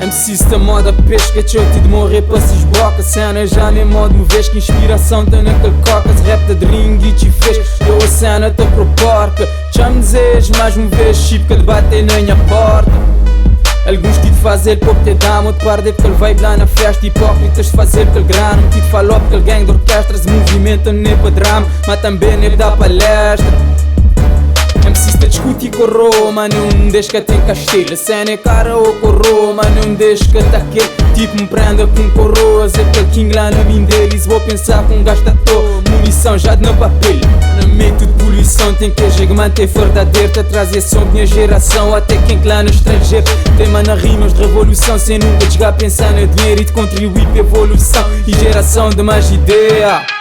MCs da moda pesca, eu de morrer para se esboca. Cena já nem modo me vês que inspiração tem naquele cocas. Rap de ring e te fez, eu a cena te proporca. Já me desejo, mas me vês chip que debatem na minha porta. Alguns que te fazer pouco te dá, outro par de aquele vibe lá na festa. Hipócritas de fazer aquele grano, que te falou aquele gang de orquestras. Movimento nem para drama, mas também nem dá palestra. MCs te discute com Roma, não deixa que tem castelo. Cena é cara ou corroa, mas não deixa que tá aquele tipo me prenda com coroas. Aquele king lá na mim deles, vou pensar com gasta toa. Munição já de no papel, no meio de poluição. Tem que a manter verdadeiro, te trazer som de minha geração. Até quem lá no estrangeiro tema na rimas de revolução. Sem nunca chegar a pensar no dinheiro e de contribuir para a evolução e geração de mais ideia.